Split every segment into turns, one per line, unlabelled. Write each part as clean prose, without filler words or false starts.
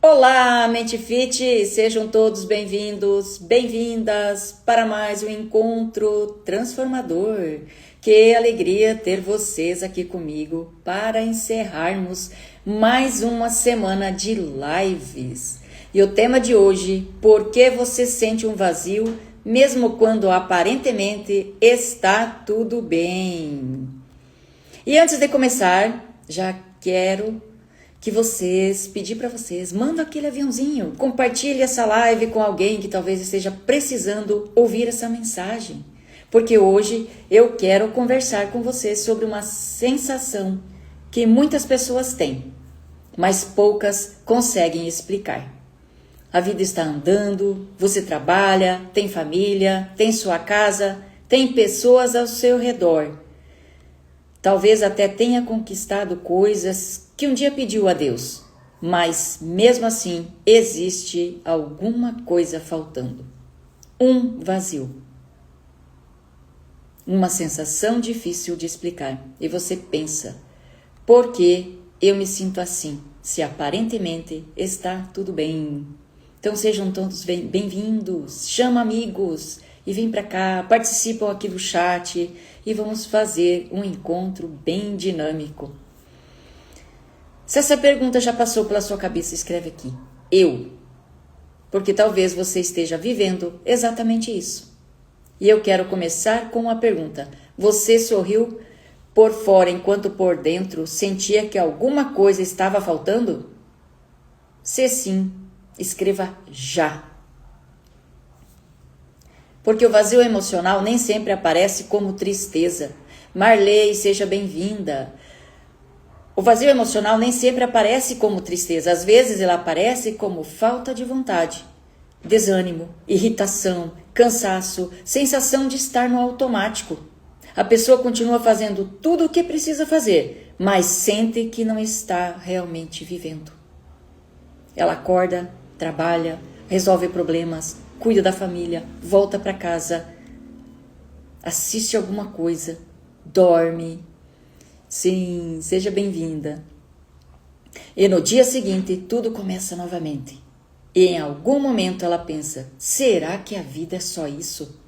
Olá, Mente Fit! Sejam todos bem-vindos, bem-vindas para mais um encontro transformador. Que alegria ter vocês aqui comigo para encerrarmos mais uma semana de lives. E o tema de hoje, por que você sente um vazio mesmo quando aparentemente está tudo bem? E antes de começar, já quero pedir para vocês, manda aquele aviãozinho, compartilhe essa live com alguém que talvez esteja precisando ouvir essa mensagem, porque hoje eu quero conversar com vocês sobre uma sensação que muitas pessoas têm, mas poucas conseguem explicar. A vida está andando, você trabalha, tem família, tem sua casa, tem pessoas ao seu redor. Talvez até tenha conquistado coisas que um dia pediu a Deus, mas mesmo assim existe alguma coisa faltando. Um vazio. Uma sensação difícil de explicar. E você pensa, por que eu me sinto assim, se aparentemente está tudo bem? Então sejam todos bem-vindos, chama amigos e vem para cá, participam aqui do chat e vamos fazer um encontro bem dinâmico. Se essa pergunta já passou pela sua cabeça, escreve aqui, eu. Porque talvez você esteja vivendo exatamente isso. E eu quero começar com uma pergunta. Você sorriu por fora enquanto por dentro sentia que alguma coisa estava faltando? Se sim, escreva já. Porque o vazio emocional nem sempre aparece como tristeza. Marley, seja bem-vinda. O vazio emocional nem sempre aparece como tristeza, às vezes ele aparece como falta de vontade, desânimo, irritação, cansaço, sensação de estar no automático. A pessoa continua fazendo tudo o que precisa fazer, mas sente que não está realmente vivendo. Ela acorda, trabalha, resolve problemas, cuida da família, volta para casa, assiste alguma coisa, dorme. Sim, seja bem-vinda. E no dia seguinte, tudo começa novamente. E em algum momento ela pensa, será que a vida é só isso?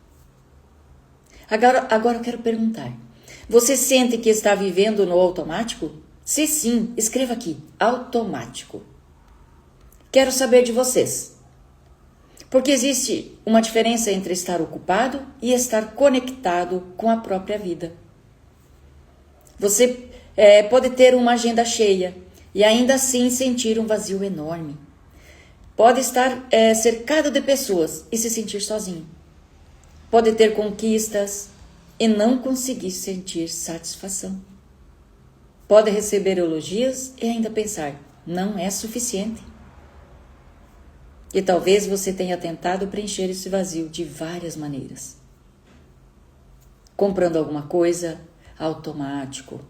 Agora eu quero perguntar, você sente que está vivendo no automático? Se sim, escreva aqui, automático. Quero saber de vocês. Porque existe uma diferença entre estar ocupado e estar conectado com a própria vida. Você pode ter uma agenda cheia e ainda assim sentir um vazio enorme. Pode estar cercado de pessoas e se sentir sozinho. Pode ter conquistas e não conseguir sentir satisfação. Pode receber elogios e ainda pensar, não é suficiente. E talvez você tenha tentado preencher esse vazio de várias maneiras. Comprando alguma coisa, automático.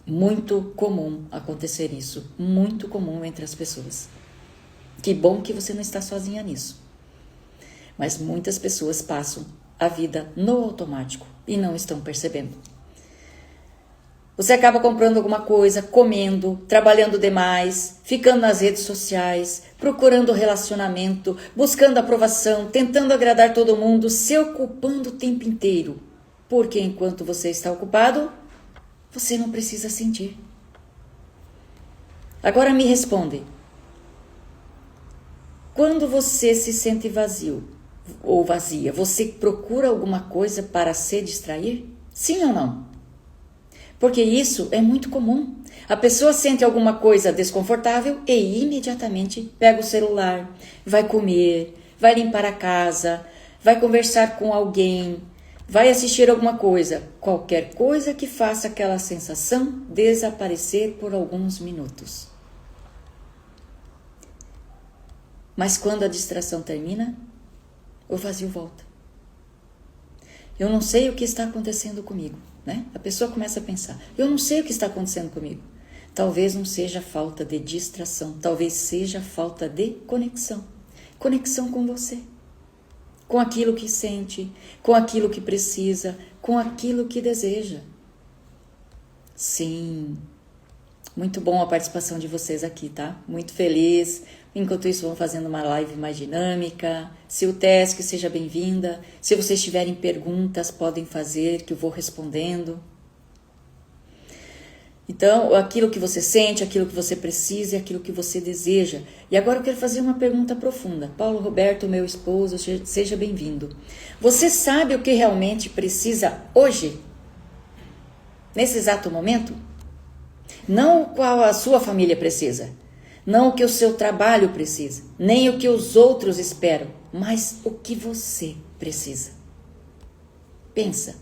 Muito comum acontecer isso, muito comum entre as pessoas. Que bom que você não está sozinha nisso. Mas muitas pessoas passam a vida no automático e não estão percebendo. Você acaba comprando alguma coisa, comendo, trabalhando demais, ficando nas redes sociais, procurando relacionamento, buscando aprovação, tentando agradar todo mundo, se ocupando o tempo inteiro. Porque enquanto você está ocupado, você não precisa sentir. Agora me responde. Quando você se sente vazio ou vazia, você procura alguma coisa para se distrair? Sim ou não? Porque isso é muito comum. A pessoa sente alguma coisa desconfortável e imediatamente pega o celular, vai comer, vai limpar a casa, vai conversar com alguém, vai assistir alguma coisa, qualquer coisa que faça aquela sensação desaparecer por alguns minutos. Mas quando a distração termina, o vazio volta. Eu não sei o que está acontecendo comigo, né? A pessoa começa a pensar, eu não sei o que está acontecendo comigo. Talvez não seja falta de distração, talvez seja falta de conexão. Conexão com você. Com aquilo que sente, com aquilo que precisa, com aquilo que deseja. Sim, Muito bom a participação de vocês aqui, tá? Muito feliz. Enquanto isso, vamos fazendo uma live mais dinâmica. Se o Tesc, seja bem-vinda. Se vocês tiverem perguntas, podem fazer, que eu vou respondendo. Então, aquilo que você sente, aquilo que você precisa e aquilo que você deseja. E agora eu quero fazer uma pergunta profunda. Paulo Roberto, meu esposo, seja bem-vindo. Você sabe o que realmente precisa hoje? Nesse exato momento? Não qual a sua família precisa, não o que o seu trabalho precisa, nem o que os outros esperam, mas o que você precisa. Pensa,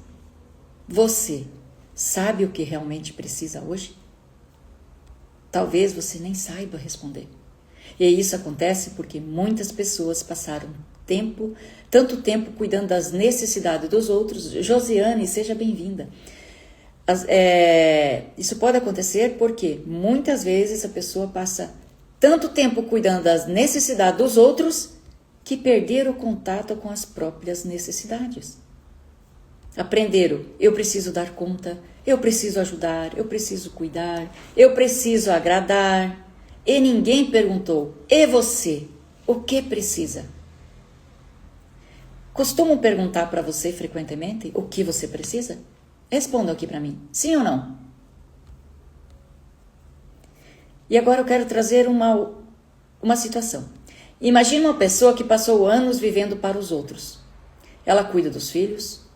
você sabe o que realmente precisa hoje? Talvez você nem saiba responder. E isso acontece porque muitas pessoas passaram tanto tempo cuidando das necessidades dos outros. Josiane, seja bem-vinda. Isso pode acontecer porque muitas vezes a pessoa passa tanto tempo cuidando das necessidades dos outros que perderam o contato com as próprias necessidades. Aprenderam, eu preciso dar conta, eu preciso ajudar, eu preciso cuidar, eu preciso agradar. E ninguém perguntou, e você, o que precisa? Costumam perguntar para você frequentemente o que você precisa? Respondam aqui para mim, sim ou não? E agora eu quero trazer uma situação. Imagina uma pessoa que passou anos vivendo para os outros. Ela cuida dos filhos,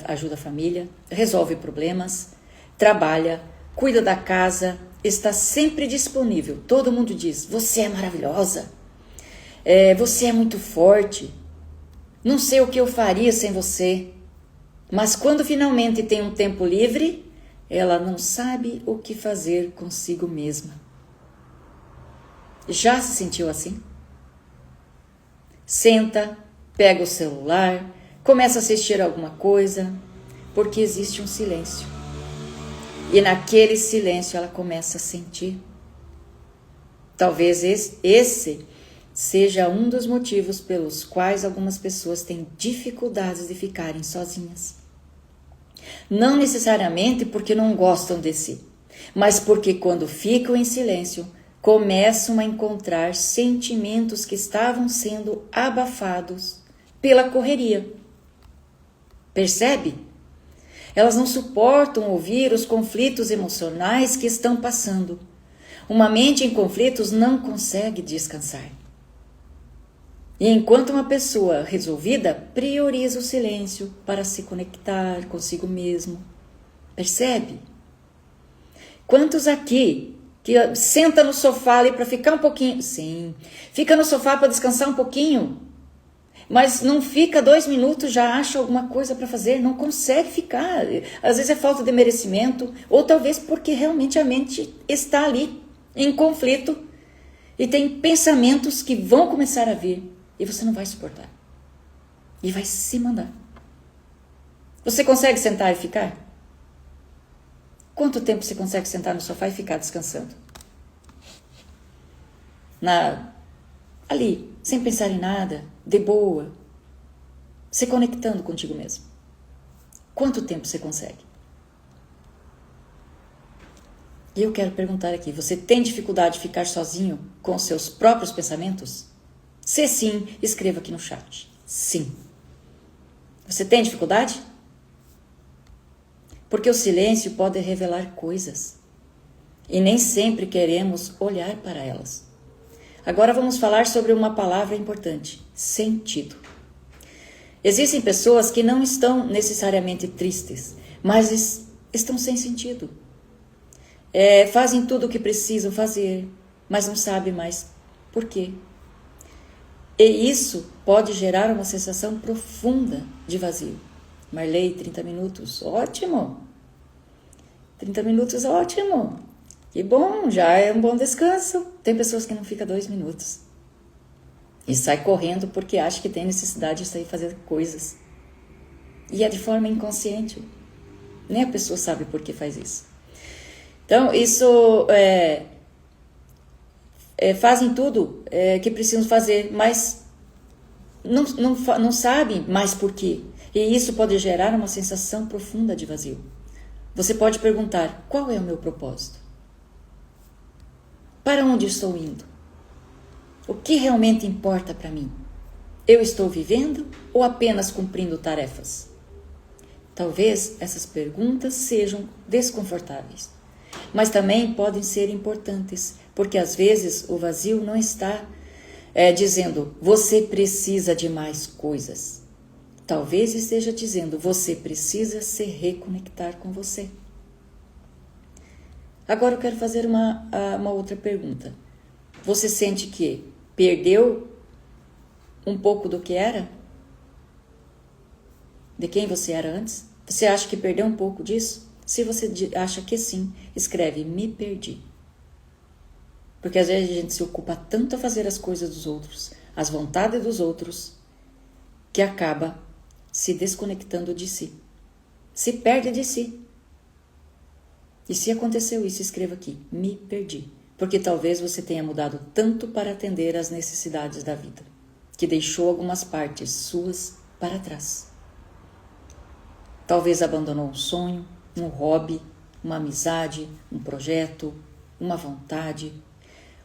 ajuda a família, resolve problemas, trabalha, cuida da casa, está sempre disponível. Todo mundo diz, você é maravilhosa, você é muito forte, não sei o que eu faria sem você. Mas quando finalmente tem um tempo livre, ela não sabe o que fazer consigo mesma. Já se sentiu assim? Senta, pega o celular, começa a assistir alguma coisa, porque existe um silêncio. E naquele silêncio ela começa a sentir. Talvez esse seja um dos motivos pelos quais algumas pessoas têm dificuldades de ficarem sozinhas. Não necessariamente porque não gostam de si, mas porque quando ficam em silêncio, começam a encontrar sentimentos que estavam sendo abafados pela correria. Percebe? Elas não suportam ouvir os conflitos emocionais que estão passando. Uma mente em conflitos não consegue descansar. E enquanto uma pessoa resolvida prioriza o silêncio para se conectar consigo mesmo. Percebe? Quantos aqui que senta no sofá ali para ficar um pouquinho? Sim, fica no sofá para descansar um pouquinho, mas não fica 2 minutos, já acha alguma coisa para fazer, não consegue ficar. Às vezes é falta de merecimento, ou talvez porque realmente a mente está ali, em conflito, e tem pensamentos que vão começar a vir. E você não vai suportar. E vai se mandar. Você consegue sentar e ficar? Quanto tempo você consegue sentar no sofá e ficar descansando? Ali, sem pensar em nada, de boa. Se conectando contigo mesmo. Quanto tempo você consegue? E eu quero perguntar aqui, você tem dificuldade de ficar sozinho com seus próprios pensamentos? Se sim, escreva aqui no chat. Sim. Você tem dificuldade? Porque o silêncio pode revelar coisas. E nem sempre queremos olhar para elas. Agora vamos falar sobre uma palavra importante. Sentido. Existem pessoas que não estão necessariamente tristes, mas estão sem sentido. Fazem tudo o que precisam fazer, mas não sabem mais por quê. E isso pode gerar uma sensação profunda de vazio. Marley, 30 minutos, ótimo. 30 minutos, ótimo. Que bom, já é um bom descanso. Tem pessoas que não ficam 2 minutos. E sai correndo porque acha que tem necessidade de sair fazer coisas. E é de forma inconsciente. Nem a pessoa sabe por que faz isso. Então, isso fazem tudo que precisam fazer, mas não sabem mais por quê. E isso pode gerar uma sensação profunda de vazio. Você pode perguntar, qual é o meu propósito? Para onde estou indo? O que realmente importa para mim? Eu estou vivendo ou apenas cumprindo tarefas? Talvez essas perguntas sejam desconfortáveis, mas também podem ser importantes, porque às vezes o vazio não está dizendo você precisa de mais coisas. Talvez esteja dizendo você precisa se reconectar com você. Agora eu quero fazer uma outra pergunta. Você sente que perdeu um pouco do que era? De quem você era antes? Você acha que perdeu um pouco disso? Se você acha que sim, escreve me perdi. Porque às vezes a gente se ocupa tanto a fazer as coisas dos outros, as vontades dos outros, que acaba se desconectando de si. Se perde de si. E se aconteceu isso, escreva aqui, me perdi. Porque talvez você tenha mudado tanto para atender às necessidades da vida, que deixou algumas partes suas para trás. Talvez abandonou um sonho, um hobby, uma amizade, um projeto, uma vontade,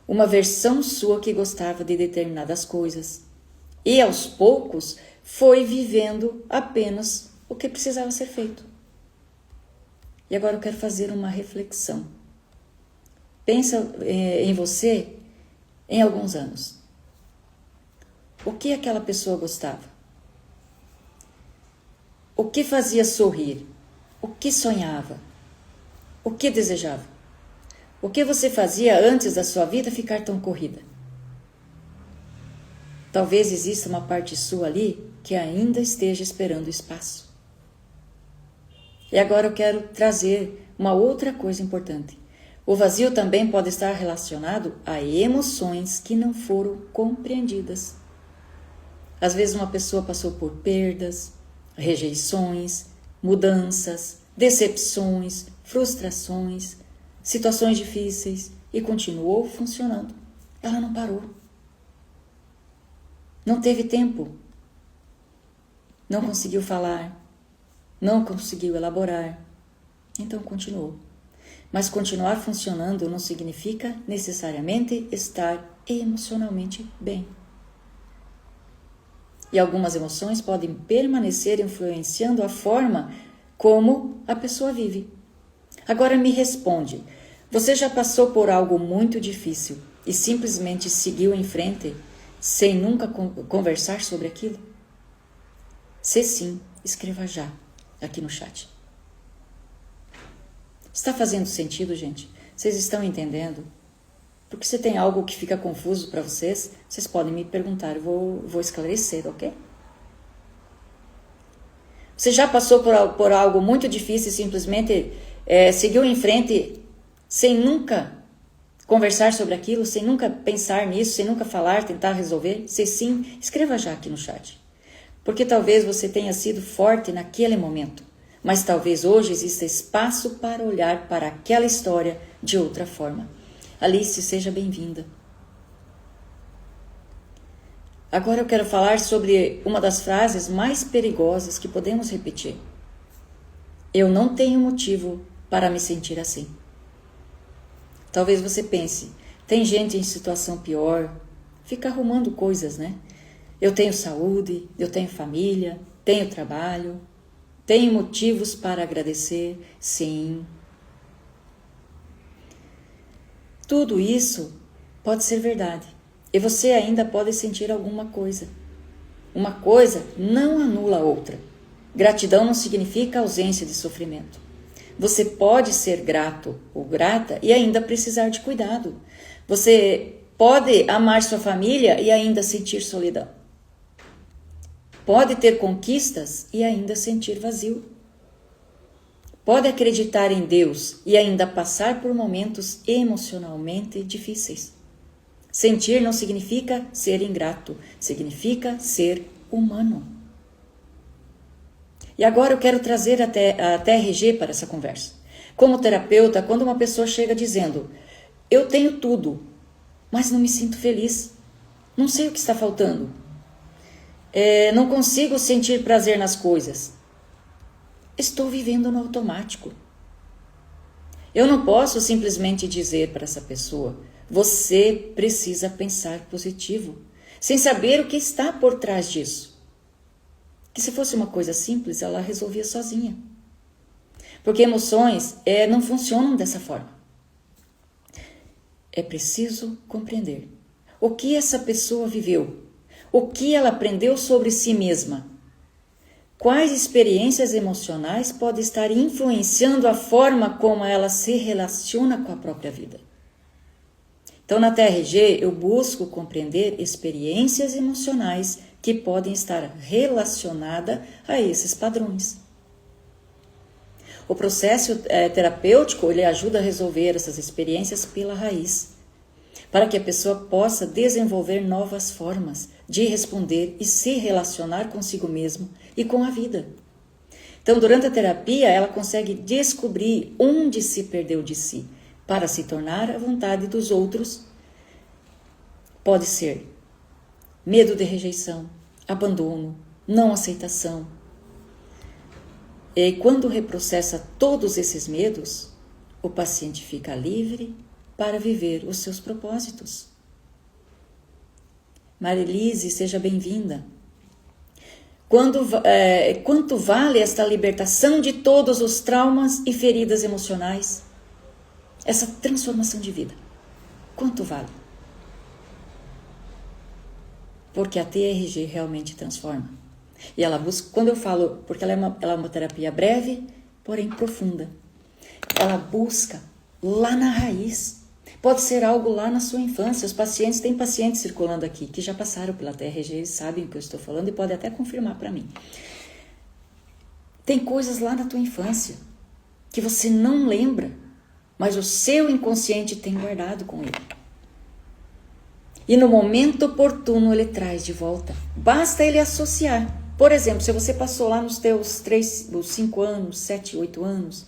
uma versão sua que gostava de determinadas coisas. E aos poucos foi vivendo apenas o que precisava ser feito. E agora eu quero fazer uma reflexão. Pensa em você em alguns anos. O que aquela pessoa gostava? O que fazia sorrir? O que sonhava? O que desejava? O que você fazia antes da sua vida ficar tão corrida? Talvez exista uma parte sua ali que ainda esteja esperando espaço. E agora eu quero trazer uma outra coisa importante. O vazio também pode estar relacionado a emoções que não foram compreendidas. Às vezes uma pessoa passou por perdas, rejeições, mudanças, decepções, frustrações, situações difíceis e continuou funcionando. Ela não parou. Não teve tempo. Não conseguiu falar. Não conseguiu elaborar. Então continuou. Mas continuar funcionando não significa necessariamente estar emocionalmente bem. E algumas emoções podem permanecer influenciando a forma como a pessoa vive. Agora me responde, você já passou por algo muito difícil e simplesmente seguiu em frente sem nunca conversar sobre aquilo? Se sim, escreva já aqui no chat. Está fazendo sentido, gente? Vocês estão entendendo? Porque se tem algo que fica confuso para vocês, vocês podem me perguntar, eu vou esclarecer, ok? Você já passou por algo muito difícil e simplesmente seguiu em frente sem nunca conversar sobre aquilo, sem nunca pensar nisso, sem nunca falar, tentar resolver? Se sim, escreva já aqui no chat. Porque talvez você tenha sido forte naquele momento, mas talvez hoje exista espaço para olhar para aquela história de outra forma. Alice, seja bem-vinda. Agora eu quero falar sobre uma das frases mais perigosas que podemos repetir. Eu não tenho motivo para me sentir assim. Talvez você pense, tem gente em situação pior, fica arrumando coisas, né? Eu tenho saúde, eu tenho família, tenho trabalho, tenho motivos para agradecer, sim. Tudo isso pode ser verdade e você ainda pode sentir alguma coisa. Uma coisa não anula a outra. Gratidão não significa ausência de sofrimento. Você pode ser grato ou grata e ainda precisar de cuidado. Você pode amar sua família e ainda sentir solidão. Pode ter conquistas e ainda sentir vazio. Pode acreditar em Deus e ainda passar por momentos emocionalmente difíceis. Sentir não significa ser ingrato, significa ser humano. E agora eu quero trazer a TRG para essa conversa. Como terapeuta, quando uma pessoa chega dizendo, eu tenho tudo, mas não me sinto feliz, não sei o que está faltando, não consigo sentir prazer nas coisas, estou vivendo no automático. Eu não posso simplesmente dizer para essa pessoa, você precisa pensar positivo, sem saber o que está por trás disso. Que se fosse uma coisa simples, ela resolvia sozinha. Porque emoções não funcionam dessa forma. É preciso compreender o que essa pessoa viveu, o que ela aprendeu sobre si mesma. Quais experiências emocionais podem estar influenciando a forma como ela se relaciona com a própria vida. Então, na TRG, eu busco compreender experiências emocionais que podem estar relacionadas a esses padrões. O processo terapêutico, ele ajuda a resolver essas experiências pela raiz, para que a pessoa possa desenvolver novas formas de responder e se relacionar consigo mesmo e com a vida. Então, durante a terapia, ela consegue descobrir onde se perdeu de si, para se tornar a vontade dos outros. Pode ser medo de rejeição, abandono, não aceitação. E quando reprocessa todos esses medos, o paciente fica livre para viver os seus propósitos. Marilise, seja bem-vinda. Quanto vale esta libertação de todos os traumas e feridas emocionais? Essa transformação de vida. Quanto vale? Porque a TRG realmente transforma. E ela busca, quando eu falo, porque ela é uma terapia breve, porém profunda. Ela busca lá na raiz. Pode ser algo lá na sua infância. Tem pacientes circulando aqui que já passaram pela TRG, eles sabem o que eu estou falando e podem até confirmar para mim. Tem coisas lá na tua infância que você não lembra, mas o seu inconsciente tem guardado com ele. E no momento oportuno ele traz de volta. Basta ele associar. Por exemplo, se você passou lá nos teus 5 anos, 7, 8 anos,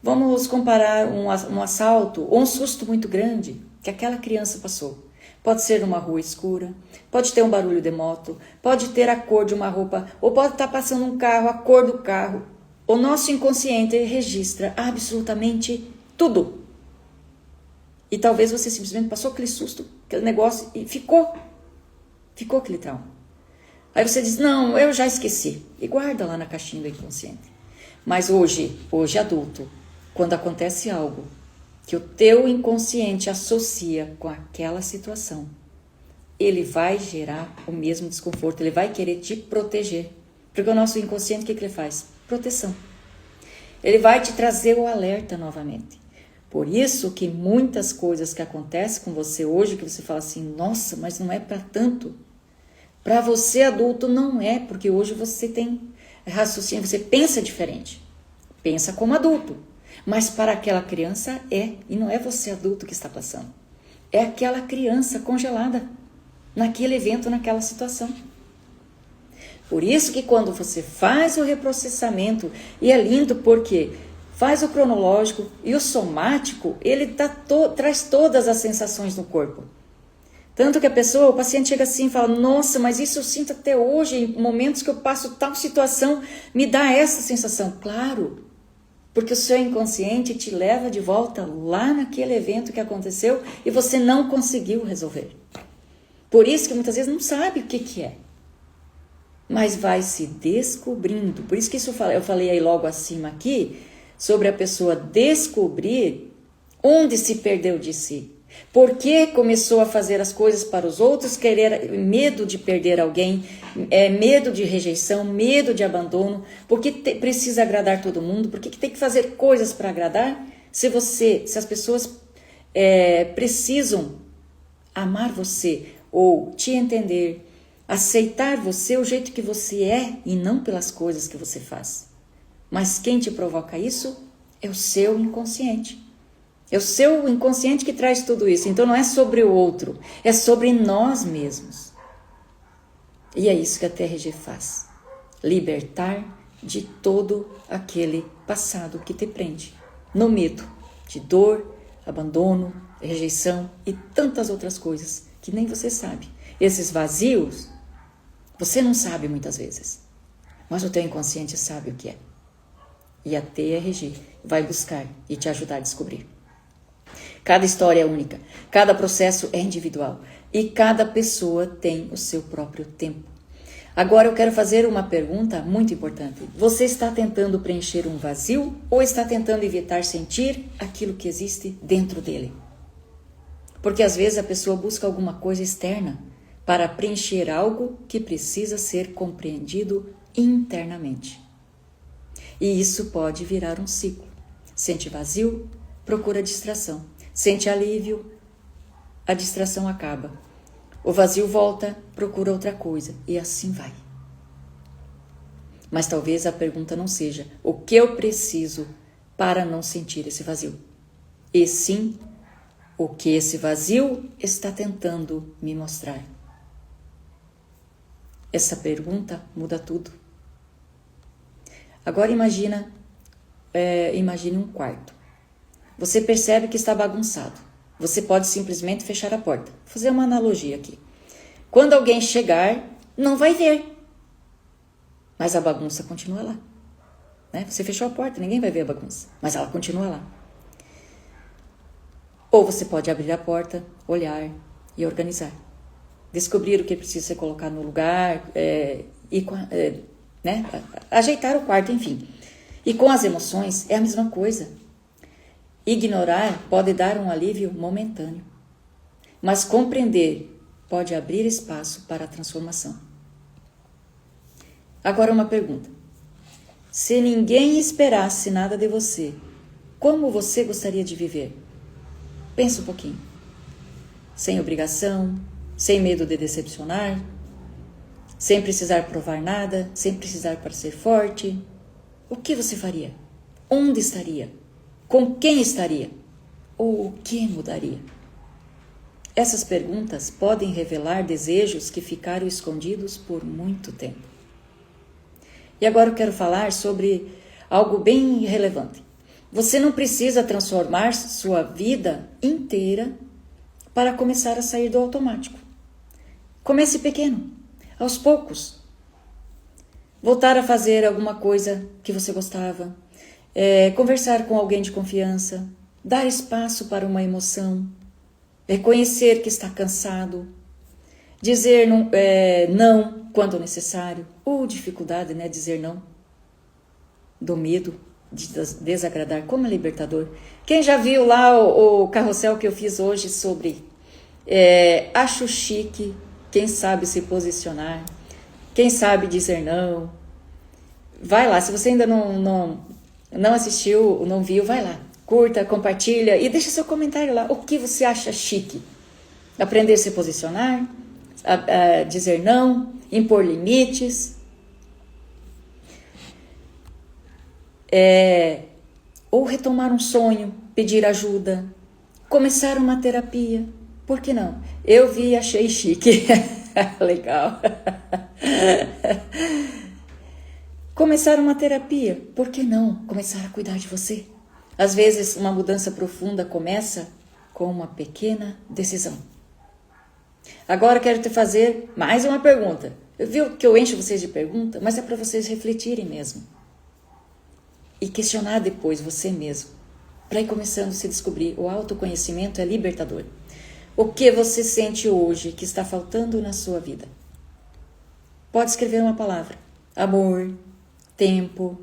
vamos comparar um assalto ou um susto muito grande que aquela criança passou. Pode ser numa rua escura, pode ter um barulho de moto, pode ter a cor de uma roupa, ou pode estar passando um carro, a cor do carro. O nosso inconsciente registra absolutamente tudo. E talvez você simplesmente passou aquele susto, aquele negócio e ficou aquele trauma. Aí você diz, não, eu já esqueci. E guarda lá na caixinha do inconsciente. Mas hoje adulto, quando acontece algo que o teu inconsciente associa com aquela situação, ele vai gerar o mesmo desconforto, ele vai querer te proteger. Porque o nosso inconsciente, o que ele faz? Proteção. Ele vai te trazer o alerta novamente. Por isso que muitas coisas que acontecem com você hoje, que você fala assim, nossa, mas não é para tanto. Para você adulto não é, porque hoje você tem raciocínio, você pensa diferente. Pensa como adulto. Mas para aquela criança e não é você adulto que está passando. É aquela criança congelada naquele evento, naquela situação. Por isso que quando você faz o reprocessamento, e é lindo porque faz o cronológico e o somático, ele traz todas as sensações no corpo. Tanto que o paciente chega assim e fala, nossa, mas isso eu sinto até hoje, em momentos que eu passo tal situação, me dá essa sensação. Claro, porque o seu inconsciente te leva de volta lá naquele evento que aconteceu e você não conseguiu resolver. Por isso que muitas vezes não sabe o que é. Mas vai se descobrindo. Por isso que eu falei aí logo acima aqui, sobre a pessoa descobrir onde se perdeu de si. Por que começou a fazer as coisas para os outros, medo de perder alguém, medo de rejeição, medo de abandono, porque precisa agradar todo mundo, porque tem que fazer coisas para agradar? Se as pessoas precisam amar você ou te entender, aceitar você o jeito que você é e não pelas coisas que você faz. Mas quem te provoca isso é o seu inconsciente. É o seu inconsciente que traz tudo isso. Então não é sobre o outro, é sobre nós mesmos. E é isso que a TRG faz. Libertar de todo aquele passado que te prende. No medo de dor, abandono, rejeição e tantas outras coisas que nem você sabe. Esses vazios, você não sabe muitas vezes. Mas o teu inconsciente sabe o que é. E a TRG vai buscar e te ajudar a descobrir. Cada história é única, cada processo é individual e cada pessoa tem o seu próprio tempo. Agora eu quero fazer uma pergunta muito importante. Você está tentando preencher um vazio ou está tentando evitar sentir aquilo que existe dentro dele? Porque às vezes a pessoa busca alguma coisa externa para preencher algo que precisa ser compreendido internamente. E isso pode virar um ciclo. Sente vazio, procura distração. Sente alívio, a distração acaba. O vazio volta, procura outra coisa e assim vai. Mas talvez a pergunta não seja o que eu preciso para não sentir esse vazio. E sim, o que esse vazio está tentando me mostrar. Essa pergunta muda tudo. Agora imagine um quarto. Você percebe que está bagunçado. Você pode simplesmente fechar a porta. Vou fazer uma analogia aqui. Quando alguém chegar, não vai ver. Mas a bagunça continua lá. Né? Você fechou a porta, ninguém vai ver a bagunça. Mas ela continua lá. Ou você pode abrir a porta, olhar e organizar. Descobrir o que precisa ser colocado no lugar, ajeitar o quarto, enfim. E com as emoções é a mesma coisa. Ignorar pode dar um alívio momentâneo, mas compreender pode abrir espaço para a transformação. Agora uma pergunta. Se ninguém esperasse nada de você, como você gostaria de viver? Pensa um pouquinho. Sem obrigação, sem medo de decepcionar, sem precisar provar nada, sem precisar parecer forte. O que você faria? Onde estaria? Com quem estaria? Ou o que mudaria? Essas perguntas podem revelar desejos que ficaram escondidos por muito tempo. E agora eu quero falar sobre algo bem relevante. Você não precisa transformar sua vida inteira para começar a sair do automático. Comece pequeno, aos poucos. Voltar a fazer alguma coisa que você gostava. Conversar com alguém de confiança, dar espaço para uma emoção, reconhecer que está cansado, dizer não quando necessário, ou dificuldade, dizer não, do medo de desagradar, como é libertador. Quem já viu lá o carrossel que eu fiz hoje sobre acho chique, quem sabe se posicionar, quem sabe dizer não, vai lá, se você ainda não assistiu, não viu, vai lá. Curta, compartilha e deixa seu comentário lá. O que você acha chique? Aprender a se posicionar, a dizer não, impor limites. Ou retomar um sonho, pedir ajuda, começar uma terapia. Por que não? Eu vi e achei chique. Legal. Começar uma terapia, por que não começar a cuidar de você? Às vezes, uma mudança profunda começa com uma pequena decisão. Agora quero te fazer mais uma pergunta. Eu vi que eu encho vocês de pergunta, mas é para vocês refletirem mesmo. E questionar depois você mesmo, para ir começando a se descobrir. O autoconhecimento é libertador. O que você sente hoje que está faltando na sua vida? Pode escrever uma palavra. Amor, tempo,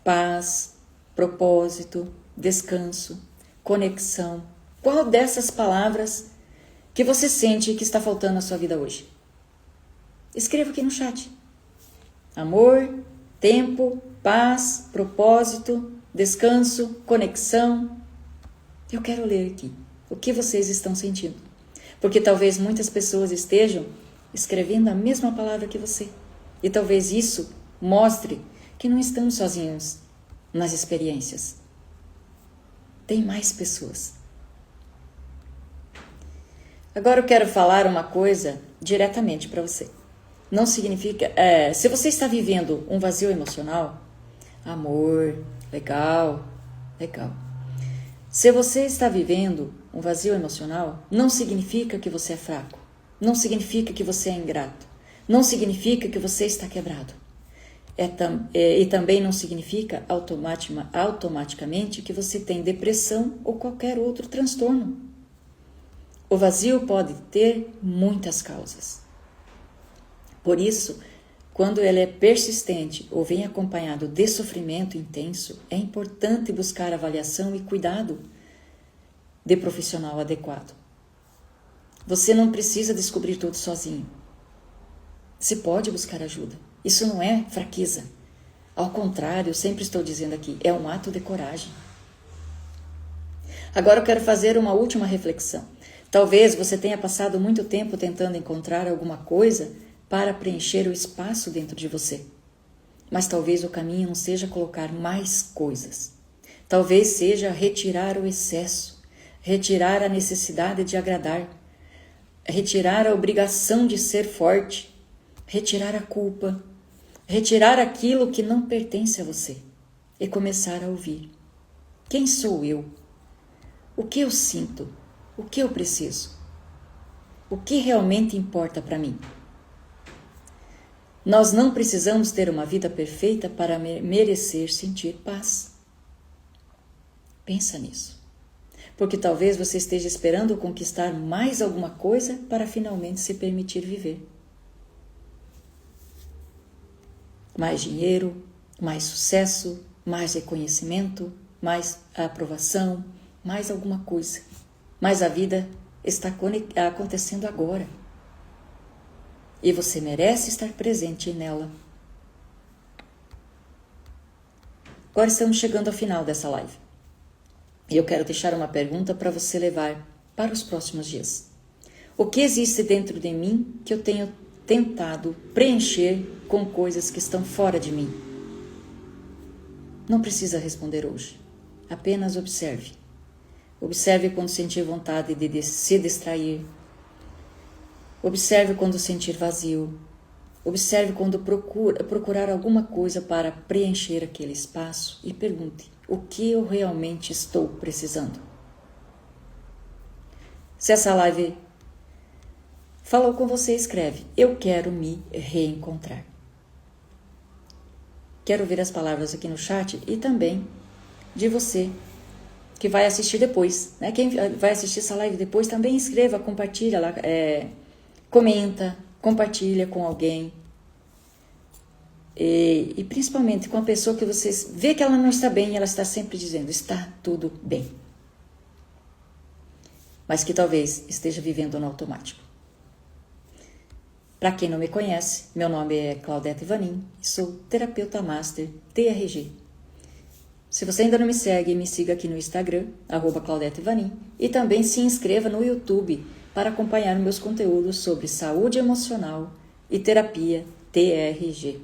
paz, propósito, descanso, conexão. Qual dessas palavras que você sente que está faltando na sua vida hoje? Escreva aqui no chat. Amor, tempo, paz, propósito, descanso, conexão. Eu quero ler aqui o que vocês estão sentindo. Porque talvez muitas pessoas estejam escrevendo a mesma palavra que você. E talvez isso mostre que não estamos sozinhos nas experiências. Tem mais pessoas. Agora eu quero falar uma coisa diretamente para você. Não significa... se você está vivendo um vazio emocional, amor, legal. Se você está vivendo um vazio emocional, não significa que você é fraco. Não significa que você é ingrato. Não significa que você está quebrado. E também não significa automaticamente que você tem depressão ou qualquer outro transtorno. O vazio pode ter muitas causas. Por isso, quando ele é persistente ou vem acompanhado de sofrimento intenso, é importante buscar avaliação e cuidado de profissional adequado. Você não precisa descobrir tudo sozinho. Você pode buscar ajuda. Isso não é fraqueza. Ao contrário, eu sempre estou dizendo aqui, é um ato de coragem. Agora eu quero fazer uma última reflexão. Talvez você tenha passado muito tempo tentando encontrar alguma coisa para preencher o espaço dentro de você. Mas talvez o caminho não seja colocar mais coisas. Talvez seja retirar o excesso, retirar a necessidade de agradar, retirar a obrigação de ser forte, retirar a culpa, retirar aquilo que não pertence a você e começar a ouvir. Quem sou eu? O que eu sinto? O que eu preciso? O que realmente importa para mim? Nós não precisamos ter uma vida perfeita para merecer sentir paz. Pensa nisso. Porque talvez você esteja esperando conquistar mais alguma coisa para finalmente se permitir viver. Mais dinheiro, mais sucesso, mais reconhecimento, mais aprovação, mais alguma coisa. Mas a vida está acontecendo agora. E você merece estar presente nela. Agora estamos chegando ao final dessa live. E eu quero deixar uma pergunta para você levar para os próximos dias. O que existe dentro de mim que eu tenho tentado preencher com coisas que estão fora de mim? Não precisa responder hoje. Apenas observe. Observe quando sentir vontade de se distrair. Observe quando sentir vazio. Observe quando procurar alguma coisa para preencher aquele espaço e pergunte: o que eu realmente estou precisando? Se essa live falou com você, escreve: eu quero me reencontrar. Quero ver as palavras aqui no chat e também de você que vai assistir depois, né? Quem vai assistir essa live depois também escreva, compartilha lá, comenta, compartilha com alguém. E principalmente com a pessoa que você vê que ela não está bem, ela está sempre dizendo: está tudo bem. Mas que talvez esteja vivendo no automático. Para quem não me conhece, meu nome é Claudete Vanin e sou terapeuta master TRG. Se você ainda não me segue, me siga aqui no Instagram, @ClaudeteVanin, e também se inscreva no YouTube para acompanhar meus conteúdos sobre saúde emocional e terapia TRG.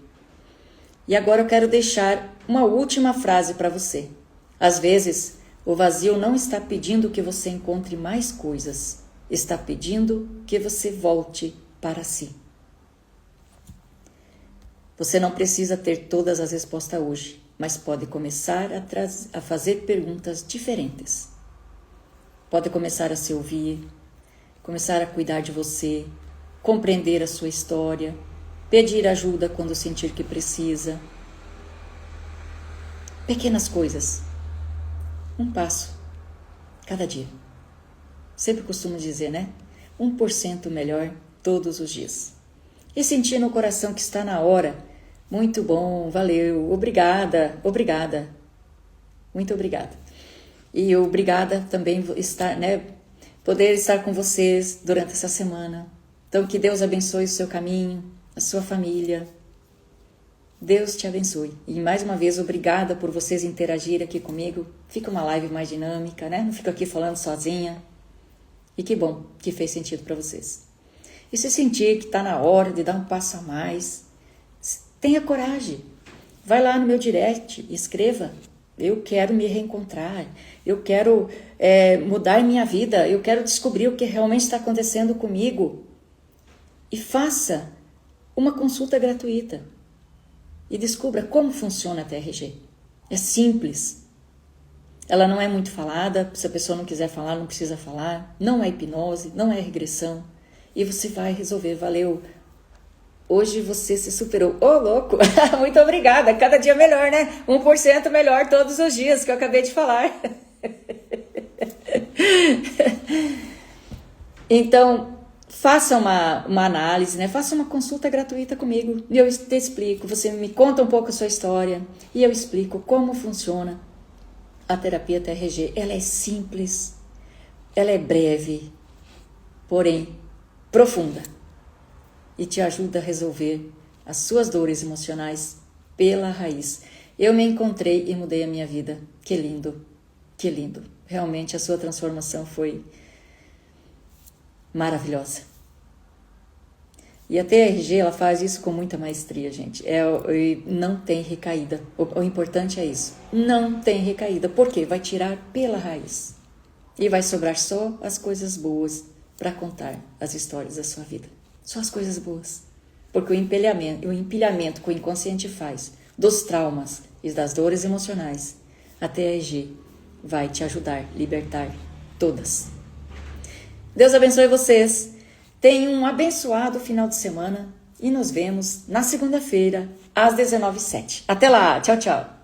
E agora eu quero deixar uma última frase para você. Às vezes, o vazio não está pedindo que você encontre mais coisas, está pedindo que você volte para si. Você não precisa ter todas as respostas hoje, mas pode começar a fazer perguntas diferentes. Pode começar a se ouvir, começar a cuidar de você, compreender a sua história, pedir ajuda quando sentir que precisa. Pequenas coisas. Um passo, cada dia. Sempre costumo dizer, né? 1% melhor todos os dias. E sentir no coração que está na hora. Muito bom, valeu, obrigada, obrigada. Muito obrigada. E obrigada também poder estar com vocês durante essa semana. Então, que Deus abençoe o seu caminho, a sua família. Deus te abençoe. E mais uma vez, obrigada por vocês interagirem aqui comigo. Fica uma live mais dinâmica, né? Não fico aqui falando sozinha. E que bom que fez sentido para vocês. E se sentir que está na hora de dar um passo a mais, tenha coragem. Vai lá no meu direct, escreva: eu quero me reencontrar, eu quero mudar minha vida, eu quero descobrir o que realmente está acontecendo comigo. E faça uma consulta gratuita e descubra como funciona a TRG. É simples. Ela não é muito falada, se a pessoa não quiser falar, não precisa falar. Não é hipnose, não é regressão. E você vai resolver, valeu. Hoje você se superou. Ô, louco! Muito obrigada. Cada dia melhor, né? 1% melhor todos os dias, que eu acabei de falar. Então, faça uma análise, né? Faça uma consulta gratuita comigo e eu te explico. Você me conta um pouco a sua história e eu explico como funciona a terapia TRG. Ela é simples, ela é breve, porém profunda e te ajuda a resolver as suas dores emocionais pela raiz. Eu me encontrei e mudei a minha vida. Que lindo, que lindo. Realmente a sua transformação foi maravilhosa. E a TRG, ela faz isso com muita maestria, gente. Não tem recaída. O importante é isso. Não tem recaída. Por quê? Vai tirar pela raiz. E vai sobrar só as coisas boas para contar as histórias da sua vida. Só as coisas boas. Porque o empilhamento que o inconsciente faz dos traumas e das dores emocionais, a TRG vai te ajudar a libertar todas. Deus abençoe vocês. Tenham um abençoado final de semana e nos vemos na segunda-feira às 19h07. Até lá. Tchau, tchau.